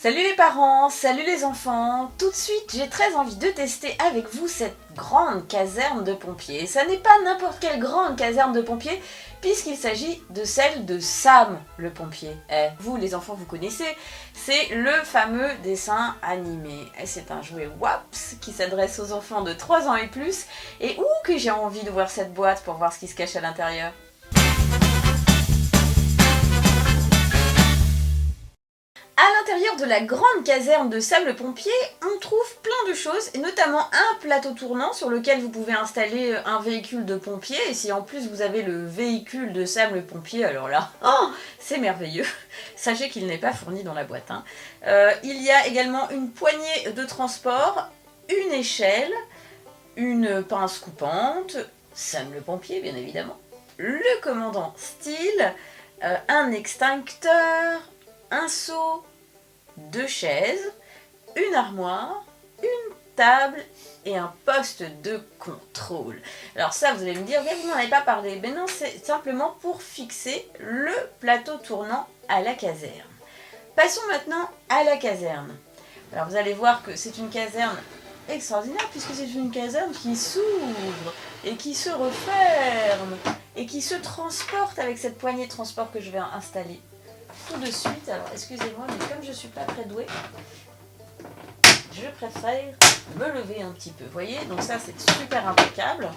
Salut les parents, salut les enfants. Tout de suite, j'ai très envie de tester avec vous cette grande caserne de pompiers. Et ça n'est pas n'importe quelle grande caserne de pompiers, puisqu'il s'agit de celle de Sam le pompier. Vous les enfants, vous connaissez, c'est le fameux dessin animé. Et c'est un jouet WAPS qui s'adresse aux enfants de 3 ans et plus. Et que j'ai envie de voir cette boîte pour voir ce qui se cache à l'intérieur. À l'intérieur de la grande caserne de Sam le pompier, on trouve plein de choses, et notamment un plateau tournant sur lequel vous pouvez installer un véhicule de pompier, et si en plus vous avez le véhicule de Sam le pompier, alors là, c'est merveilleux. Sachez qu'il n'est pas fourni dans la boîte. Il y a également une poignée de transport, une échelle, une pince coupante, Sam le pompier bien évidemment, le commandant Steele, un extincteur, un seau, 2 chaises, une armoire, une table et un poste de contrôle. Alors ça, vous allez me dire, mais vous n'en avez pas parlé. Mais non, c'est simplement pour fixer le plateau tournant à la caserne. Passons maintenant à la caserne. Alors vous allez voir que c'est une caserne extraordinaire puisque c'est une caserne qui s'ouvre et qui se referme et qui se transporte avec cette poignée de transport que je vais installer tout de suite. Alors excusez-moi, mais comme je suis pas très douée, je préfère me lever un petit peu. Vous voyez, donc ça c'est super impeccable.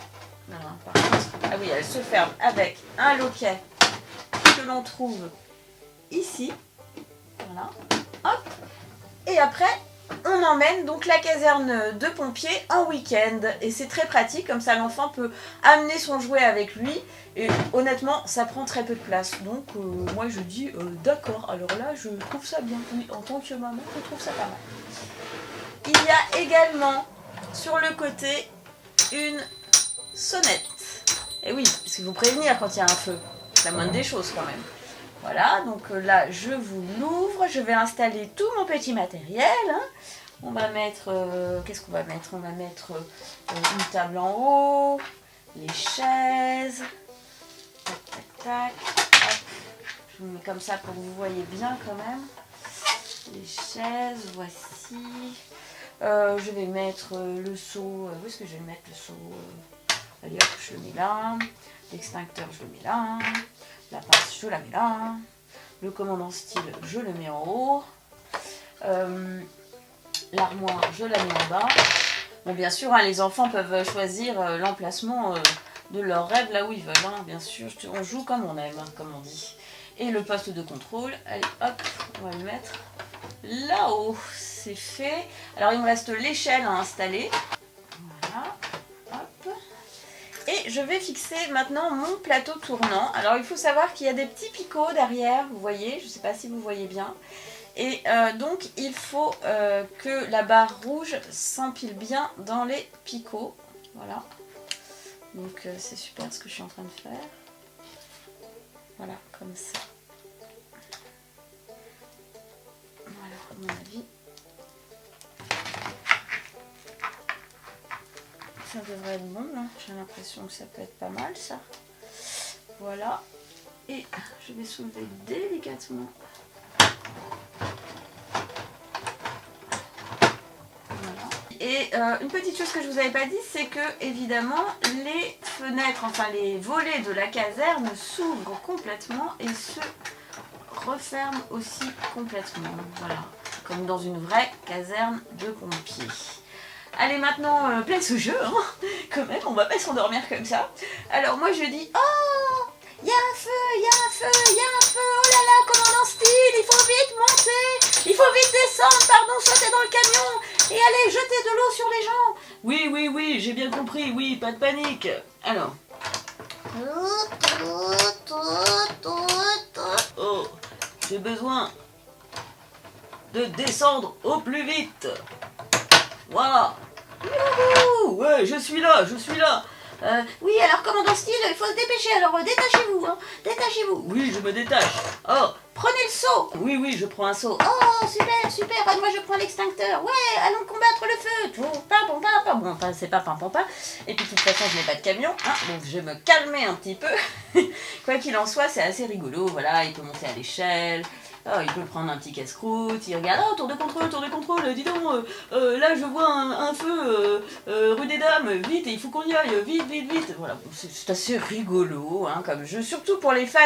Alors, par contre, ah oui, elle se ferme avec un loquet que l'on trouve ici. Voilà. Hop. Et après, on emmène donc la caserne de pompiers en week-end. Et c'est très pratique, comme ça l'enfant peut amener son jouet avec lui. Et honnêtement, ça prend très peu de place. Donc moi je dis d'accord, alors là je trouve ça bien. Oui, en tant que maman, je trouve ça pas mal. Il y a également sur le côté une sonnette. Et oui, parce qu'il faut prévenir quand il y a un feu. C'est la moindre des choses quand même. Voilà, donc là je vous l'ouvre, je vais installer tout mon petit matériel. On va mettre, qu'est-ce qu'on va mettre? On va mettre une table en haut, les chaises, tac tac tac, hop. Je vous mets comme ça pour que vous voyez bien quand même. Les chaises, voici. Je vais mettre le seau, où est-ce que je vais mettre le seau? Allez hop, je le mets là, l'extincteur je le mets là. La pince, je la mets là. Le commandant Steele, je le mets en haut. L'armoire, je la mets en bas. Bon, bien sûr, les enfants peuvent choisir l'emplacement de leur rêve là où ils veulent. Bien sûr, on joue comme on aime, comme on dit. Et le poste de contrôle, allez, hop, on va le mettre là-haut. C'est fait. Alors, il me reste l'échelle à installer. Voilà. Et je vais fixer maintenant mon plateau tournant. Alors il faut savoir qu'il y a des petits picots derrière, vous voyez, je ne sais pas si vous voyez bien. Et donc il faut que la barre rouge s'empile bien dans les picots. Voilà. Donc c'est super ce que je suis en train de faire. Voilà, comme ça. Voilà, à mon avis. Ça devrait être bon, hein. J'ai l'impression que ça peut être pas mal ça. Voilà. Et je vais soulever délicatement. Voilà. Et une petite chose que je vous avais pas dit, c'est que évidemment les fenêtres, enfin les volets de la caserne s'ouvrent complètement et se referment aussi complètement. Voilà. Comme dans une vraie caserne de pompiers. Allez, maintenant, place au jeu, quand même, on va pas s'endormir comme ça. Alors moi je dis, oh, il y a un feu, il y a un feu, il y a un feu, oh là là, commandant Steele, il faut vite monter, il faut vite descendre, pardon, sauter dans le camion, et aller jeter de l'eau sur les gens. Oui, j'ai bien compris, oui, pas de panique. Alors. Oh, j'ai besoin de descendre au plus vite. Voilà. Youhou, ouais, je suis là. Oui, alors commandant Steele, il faut se dépêcher, alors détachez-vous, détachez-vous. Oui, je me détache. Oh, prenez le seau. Oui, je prends un seau. Oh, super, moi je prends l'extincteur. Ouais, allons combattre le feu. Tout, bon, enfin, c'est pas pam. Et puis de toute façon, je n'ai pas de camion, donc je vais me calmer un petit peu. Quoi qu'il en soit, c'est assez rigolo, voilà, il peut monter à l'échelle. Ah, il peut prendre un petit casse-croûte, il regarde, oh, tour de contrôle, dis donc, là je vois un feu rue des Dames, vite, il faut qu'on y aille, vite. Voilà, bon, c'est assez rigolo hein, comme jeu, surtout pour les fans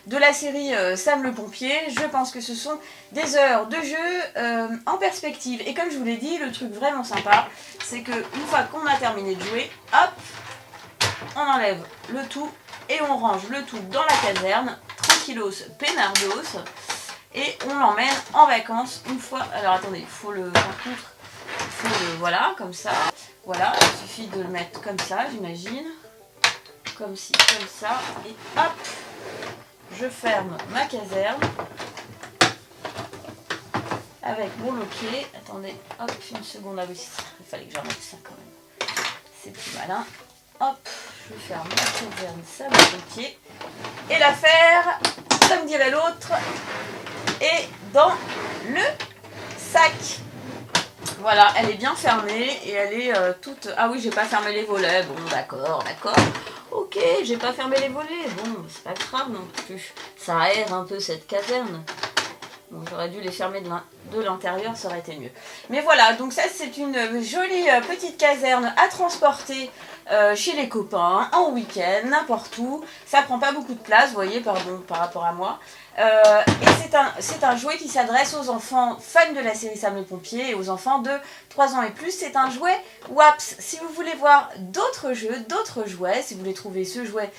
de la série Sam le Pompier. Je pense que ce sont des heures de jeu en perspective. Et comme je vous l'ai dit, le truc vraiment sympa, c'est que une fois qu'on a terminé de jouer, hop, on enlève le tout et on range le tout dans la caserne, tranquillos, peinardos. Et on l'emmène en vacances une fois. Alors attendez, il faut le. Par contre, il faut le. Voilà, comme ça. Voilà, il suffit de le mettre comme ça, j'imagine. Comme ci, comme ça. Et hop, je ferme ma caserne. Avec mon loquet. Attendez, hop, une seconde. Ah oui, il fallait que j'en mette ça quand même. C'est plus malin. Hop, je ferme ma caserne, ça va pompier. Et l'affaire, comme dirait l'autre, et dans le sac. Voilà, elle est bien fermée et elle est toute... Ah oui, j'ai pas fermé les volets. Bon, d'accord. Ok, j'ai pas fermé les volets. Bon, c'est pas grave non plus. Ça aère un peu cette caserne. Bon, j'aurais dû les fermer de l'intérieur, ça aurait été mieux. Mais voilà, donc ça c'est une jolie petite caserne à transporter chez les copains, en week-end, n'importe où. Ça prend pas beaucoup de place, vous voyez, pardon, par rapport à moi. Et c'est un jouet qui s'adresse aux enfants fans de la série Sam le Pompier et aux enfants de 3 ans et plus. C'est un jouet WAPS. Si vous voulez voir d'autres jeux, d'autres jouets, si vous voulez trouver ce jouet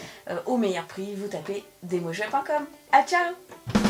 au meilleur prix, vous tapez demojouet.com. Ah, ciao!